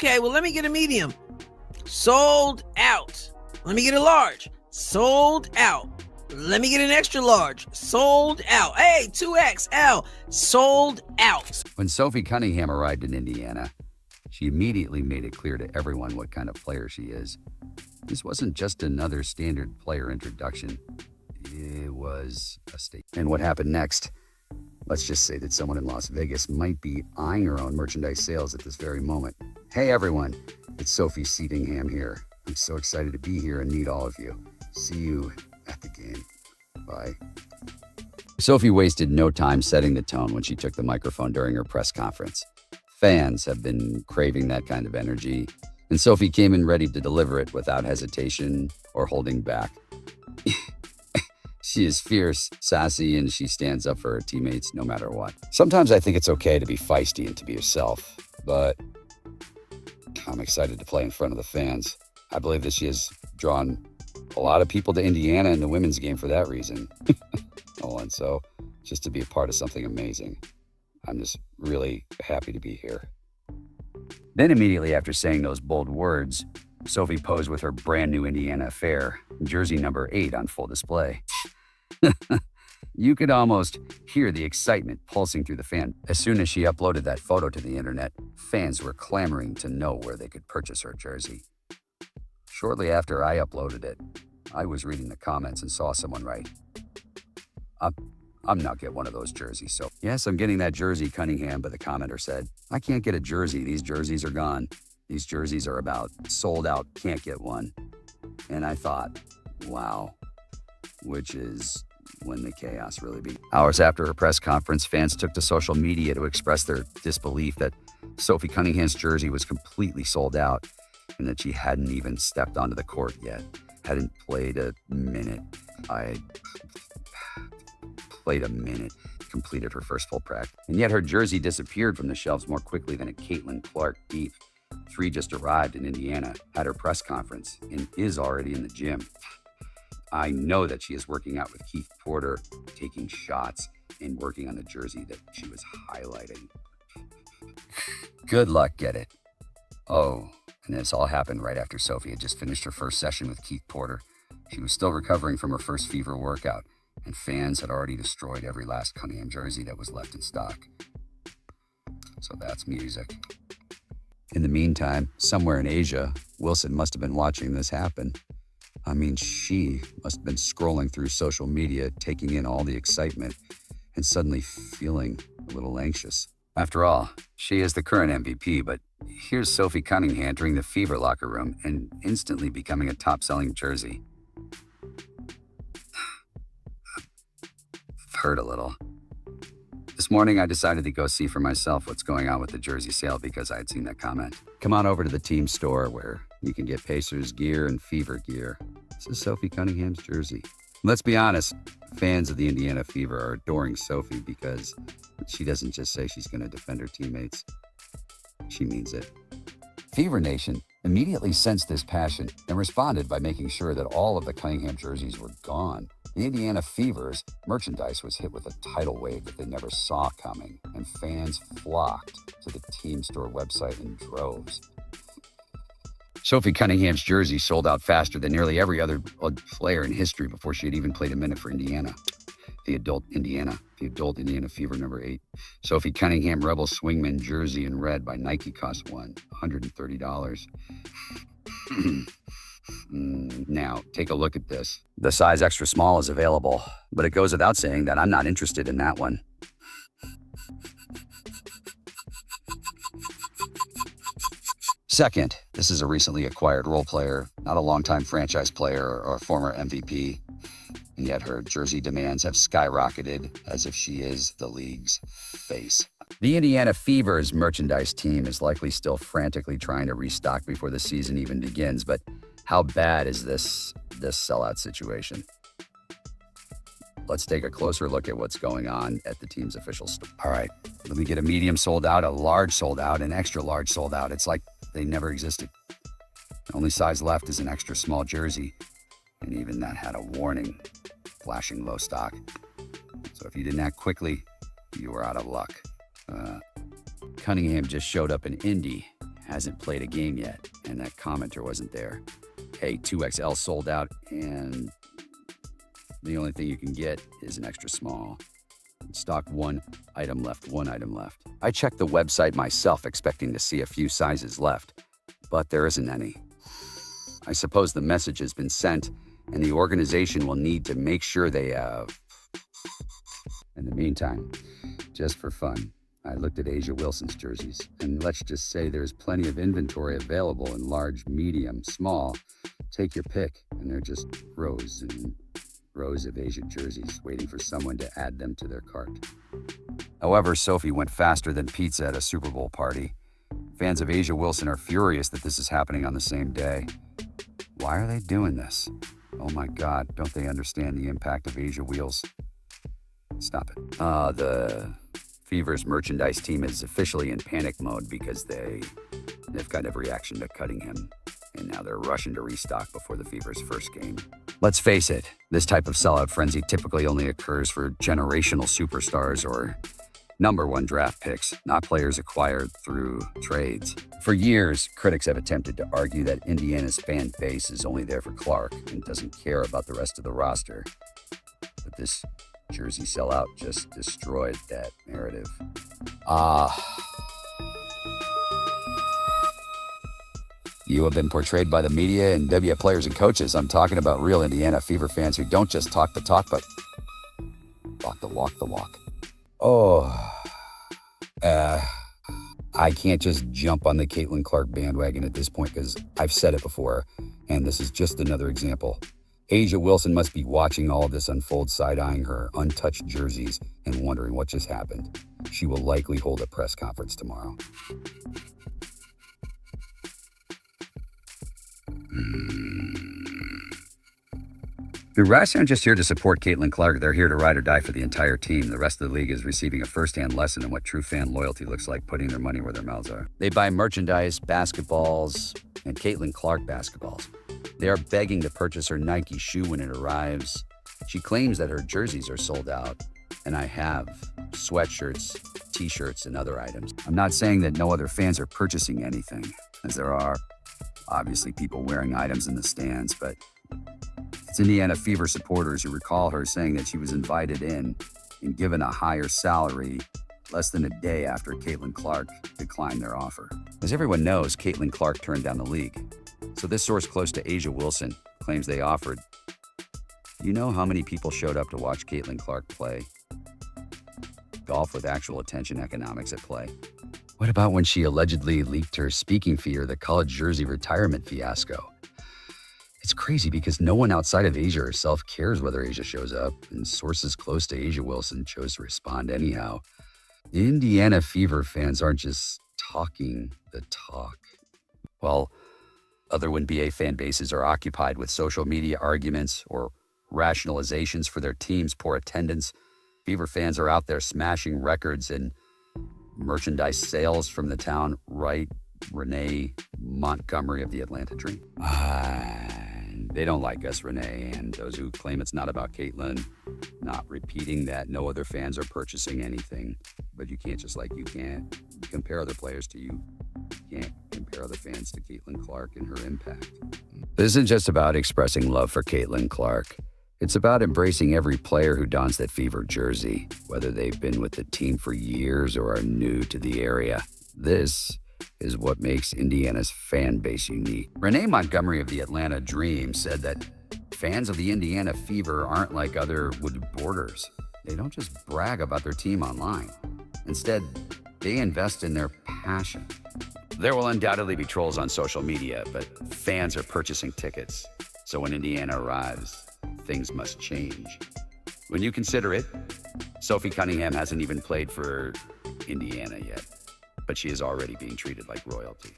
Okay, well, let me get a medium. Sold out. Let me get a large. Sold out. Let me get an extra large. Sold out. Hey, 2XL. Sold out. When Sophie Cunningham arrived in Indiana, she immediately made it clear to everyone what kind of player she is. This wasn't just another standard player introduction. It was a statement. And what happened next? Let's just say that someone in Las Vegas might be eyeing her own merchandise sales at this very moment. Hey everyone, it's Sophie Cunningham here. I'm so excited to be here and meet all of you. See you at the game. Bye. Sophie wasted no time setting the tone when she took the microphone during her press conference. Fans have been craving that kind of energy, and Sophie came in ready to deliver it without hesitation or holding back. She is fierce, sassy, and she stands up for her teammates no matter what. Sometimes I think it's okay to be feisty and to be yourself, but I'm excited to play in front of the fans. I believe that she has drawn a lot of people to Indiana in the women's game for that reason. And so just to be a part of something amazing. I'm just really happy to be here. Then immediately after saying those bold words, Sophie posed with her brand new Indiana affair, jersey number 8 on full display. You could almost hear the excitement pulsing through the fan. As soon as she uploaded that photo to the internet, fans were clamoring to know where they could purchase her jersey. Shortly after I uploaded it, I was reading the comments and saw someone write, I'm not getting one of those jerseys, so yes, I'm getting that jersey, Cunningham, but the commenter said, I can't get a jersey. These jerseys are gone. These jerseys are about sold out, can't get one. And I thought, wow, which is when the chaos really began. Hours after her press conference, fans took to social media to express their disbelief that Sophie Cunningham's jersey was completely sold out and that she hadn't even stepped onto the court yet, hadn't played a minute. Completed her first full practice. And yet her jersey disappeared from the shelves more quickly than a Caitlin Clark Deep. 3 just arrived in Indiana, had her press conference, and is already in the gym. I know that she is working out with Keith Porter, taking shots, and working on the jersey that she was highlighting. Good luck, get it. Oh, and this all happened right after Sophie had just finished her first session with Keith Porter. She was still recovering from her first fever workout, and fans had already destroyed every last Cunningham jersey that was left in stock. So that's music. In the meantime, somewhere in Asia, Wilson must have been watching this happen. I mean, she must have been scrolling through social media, taking in all the excitement, and suddenly feeling a little anxious. After all, she is the current MVP, but here's Sophie Cunningham entering the Fever locker room and instantly becoming a top-selling jersey. Hurt a little. This morning, I decided to go see for myself what's going on with the jersey sale because I had seen that comment. Come on over to the team store where you can get Pacers gear and Fever gear. This is Sophie Cunningham's jersey. Let's be honest, fans of the Indiana Fever are adoring Sophie because she doesn't just say she's going to defend her teammates. She means it. Fever Nation immediately sensed this passion and responded by making sure that all of the Cunningham jerseys were gone. The Indiana Fever's merchandise was hit with a tidal wave that they never saw coming, and fans flocked to the team store website in droves. Sophie Cunningham's jersey sold out faster than nearly every other player in history before she had even played a minute for Indiana. The adult Indiana Fever number 8. Sophie Cunningham Rebel Swingman jersey in red by Nike cost $130. Now, take a look at this. The size extra small is available, but it goes without saying that I'm not interested in that one. Second, this is a recently acquired role player, not a longtime franchise player or a former MVP, and yet her jersey demands have skyrocketed as if she is the league's face. The Indiana Fever's merchandise team is likely still frantically trying to restock before the season even begins, but how bad is this sellout situation? Let's take a closer look at what's going on at the team's official store. All right, let me get a medium sold out, a large sold out, an extra large sold out. It's like they never existed. The only size left is an extra small jersey, and even that had a warning, flashing low stock. So if you didn't act quickly, you were out of luck. Cunningham just showed up in Indy, hasn't played a game yet, and that commenter wasn't there. Hey, 2XL sold out, and the only thing you can get is an extra small. Stock one item left. I checked the website myself, expecting to see a few sizes left, but there isn't any. I suppose the message has been sent, and the organization will need to make sure they have. In the meantime, just for fun, I looked at Asia Wilson's jerseys, and let's just say there's plenty of inventory available in large, medium, small. Take your pick, and they're just rows and rows of Asia jerseys waiting for someone to add them to their cart. However, Sophie went faster than pizza at a Super Bowl party. Fans of Asia Wilson are furious that this is happening on the same day. Why are they doing this? Oh my God, don't they understand the impact of Asia Wheels? Stop it. The Fever's merchandise team is officially in panic mode because they've got every reaction to Cunningham, and now they're rushing to restock before the Fever's first game. Let's face it, this type of sellout frenzy typically only occurs for generational superstars or #1 draft picks, not players acquired through trades. For years, critics have attempted to argue that Indiana's fan base is only there for Clark and doesn't care about the rest of the roster. But this jersey sellout just destroyed that narrative. You have been portrayed by the media and W players and coaches. I'm talking about real Indiana Fever fans who don't just talk the talk, but walk the walk. I can't just jump on the Caitlin Clark bandwagon at this point because I've said it before, and this is just another example. Asia Wilson must be watching all of this unfold, side-eyeing her untouched jerseys and wondering what just happened. She will likely hold a press conference tomorrow. The Rats aren't just here to support Caitlin Clark. They're here to ride or die for the entire team. The rest of the league is receiving a first-hand lesson in what true fan loyalty looks like, putting their money where their mouths are. They buy merchandise, basketballs, and Caitlin Clark basketballs. They are begging to purchase her Nike shoe when it arrives. She claims that her jerseys are sold out, and I have sweatshirts, t-shirts, and other items. I'm not saying that no other fans are purchasing anything, as there are obviously people wearing items in the stands, but it's Indiana Fever supporters who recall her saying that she was invited in and given a higher salary less than a day after Caitlin Clark declined their offer. As everyone knows, Caitlin Clark turned down the league. So this source close to Asia Wilson claims they offered. Do you know how many people showed up to watch Caitlin Clark play? Golf with actual attention economics at play. What about when she allegedly leaked her speaking fee or the college jersey retirement fiasco? It's crazy because no one outside of Asia herself cares whether Asia shows up, and sources close to Asia Wilson chose to respond anyhow. The Indiana Fever fans aren't just talking the talk. While other WNBA fan bases are occupied with social media arguments or rationalizations for their team's poor attendance, Fever fans are out there smashing records and merchandise sales from the town. Right, Renee Montgomery of the Atlanta Dream. They don't like us, Renee, and those who claim it's not about Caitlin, not repeating that no other fans are purchasing anything. But you can't you can't compare other players to you. You can't compare other fans to Caitlin Clark and her impact. This isn't just about expressing love for Caitlin Clark. It's about embracing every player who dons that Fever jersey, whether they've been with the team for years or are new to the area. This is what makes Indiana's fan base unique. Renee Montgomery of the Atlanta Dream said that fans of the Indiana Fever aren't like other wood boarders. They don't just brag about their team online. Instead, they invest in their passion. There will undoubtedly be trolls on social media, but fans are purchasing tickets. So when Indiana arrives, things must change. When you consider it, Sophie Cunningham hasn't even played for Indiana yet, but she is already being treated like royalty.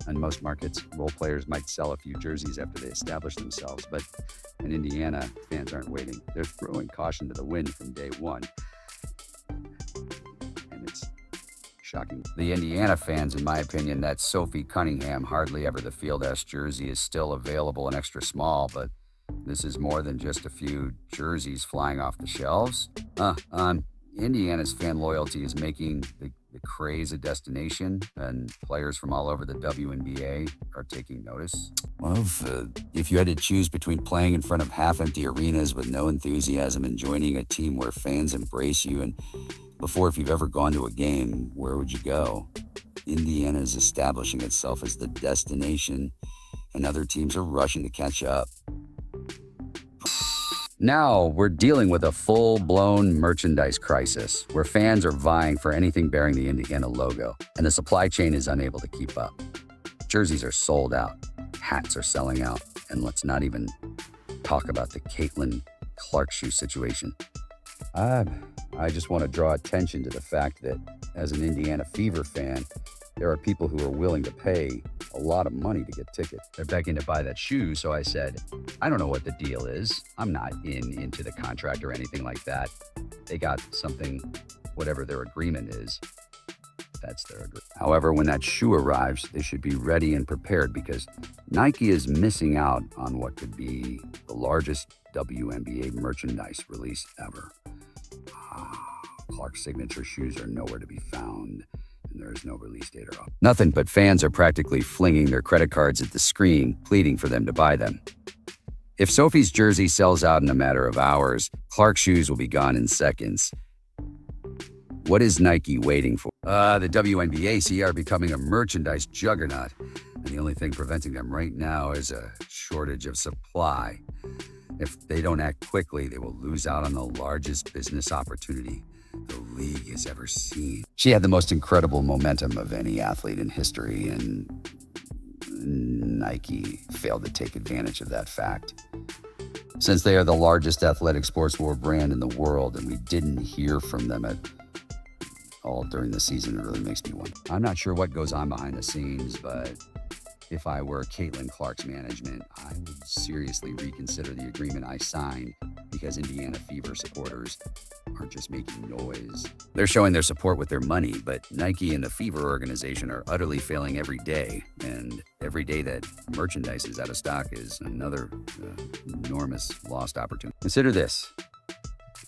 In most markets, role players might sell a few jerseys after they establish themselves, but in Indiana, fans aren't waiting. They're throwing caution to the wind from day one. And it's shocking. The Indiana fans, in my opinion, that Sophie Cunningham hardly ever the Field S jersey is still available in extra small, but this is more than just a few jerseys flying off the shelves. Indiana's fan loyalty is making the The craze a destination, and players from all over the WNBA are taking notice. Well, if you had to choose between playing in front of half-empty arenas with no enthusiasm and joining a team where fans embrace you, and if you've ever gone to a game, where would you go? Indiana is establishing itself as the destination, and other teams are rushing to catch up. Now, we're dealing with a full-blown merchandise crisis, where fans are vying for anything bearing the Indiana logo, and the supply chain is unable to keep up. Jerseys are sold out, hats are selling out, and let's not even talk about the Caitlin Clark shoe situation. I just want to draw attention to the fact that, as an Indiana Fever fan, there are people who are willing to pay a lot of money to get tickets. They're begging to buy that shoe, so I said, I don't know what the deal is. I'm not into the contract or anything like that. They got something, whatever their agreement is. That's their agreement. However, when that shoe arrives, they should be ready and prepared, because Nike is missing out on what could be the largest WNBA merchandise release ever. Clark's signature shoes are nowhere to be found, and there is no release date or up. Nothing but fans are practically flinging their credit cards at the screen, pleading for them to buy them. If Sophie's jersey sells out in a matter of hours, Clark's shoes will be gone in seconds. What is Nike waiting for? The WNBA are becoming a merchandise juggernaut, and the only thing preventing them right now is a shortage of supply. If they don't act quickly, they will lose out on the largest business opportunity the league has ever seen. She had the most incredible momentum of any athlete in history, and Nike failed to take advantage of that fact. Since they are the largest athletic sportswear brand in the world, and we didn't hear from them at all during the season, it really makes me wonder. I'm not sure what goes on behind the scenes, but if I were Caitlin Clark's management, I would seriously reconsider the agreement I signed, because Indiana Fever supporters aren't just making noise. They're showing their support with their money, but Nike and the Fever organization are utterly failing every day, and every day that merchandise is out of stock is another enormous lost opportunity. Consider this.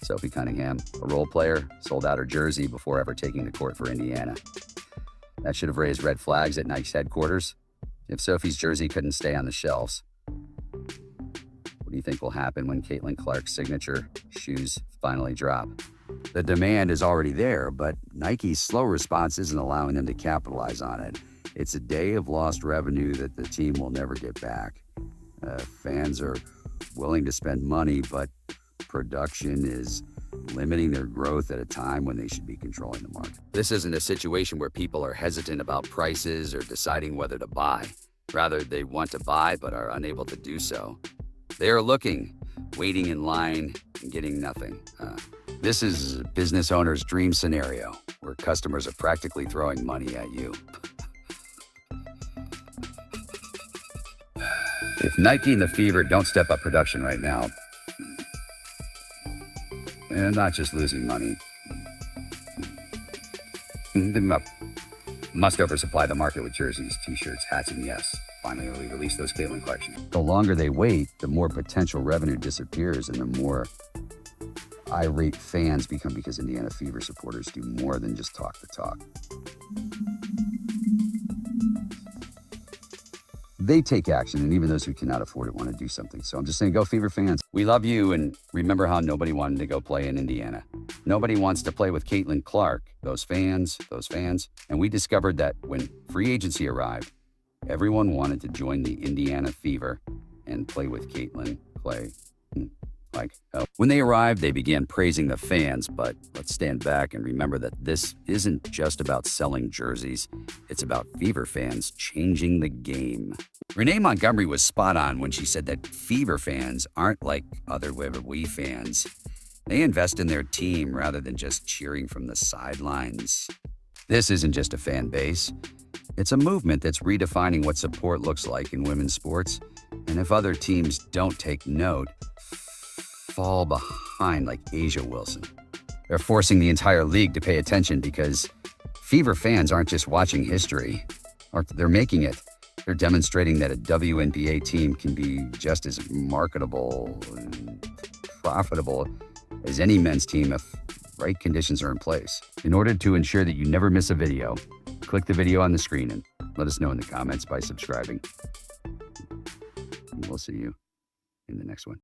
Sophie Cunningham, a role player, sold out her jersey before ever taking the court for Indiana. That should have raised red flags at Nike's headquarters. If Sophie's jersey couldn't stay on the shelves, what do you think will happen when Caitlin Clark's signature shoes finally drop? The demand is already there, but Nike's slow response isn't allowing them to capitalize on it. It's a day of lost revenue that the team will never get back. Fans are willing to spend money, but production is limiting their growth at a time when they should be controlling the market. This isn't a situation where people are hesitant about prices or deciding whether to buy. Rather, they want to buy but are unable to do so. They are looking, waiting in line, and getting nothing. This is a business owner's dream scenario, where customers are practically throwing money at you. If Nike and the Fever don't step up production right now, and not just losing money, they must oversupply the market with jerseys, t-shirts, hats, and yes, finally release those Caitlin collections. The longer they wait, the more potential revenue disappears, and the more irate fans become, because Indiana Fever supporters do more than just talk the talk. They take action, and even those who cannot afford it want to do something. So I'm just saying, go Fever fans. We love you, and remember how nobody wanted to go play in Indiana. Nobody wants to play with Caitlin Clark. Those fans. And we discovered that when free agency arrived, everyone wanted to join the Indiana Fever and play with Caitlin Clay. When they arrived, they began praising the fans, but let's stand back and remember that this isn't just about selling jerseys. It's about Fever fans changing the game. Renee Montgomery was spot on when she said that Fever fans aren't like other WWE fans. They invest in their team rather than just cheering from the sidelines. This isn't just a fan base. It's a movement that's redefining what support looks like in women's sports. And if other teams don't take note, fall behind like Asia Wilson. They're forcing the entire league to pay attention, because Fever fans aren't just watching history, they're making it. They're demonstrating that a WNBA team can be just as marketable and profitable as any men's team if right conditions are in place. In order to ensure that you never miss a video, click the video on the screen and let us know in the comments by subscribing. And we'll see you in the next one.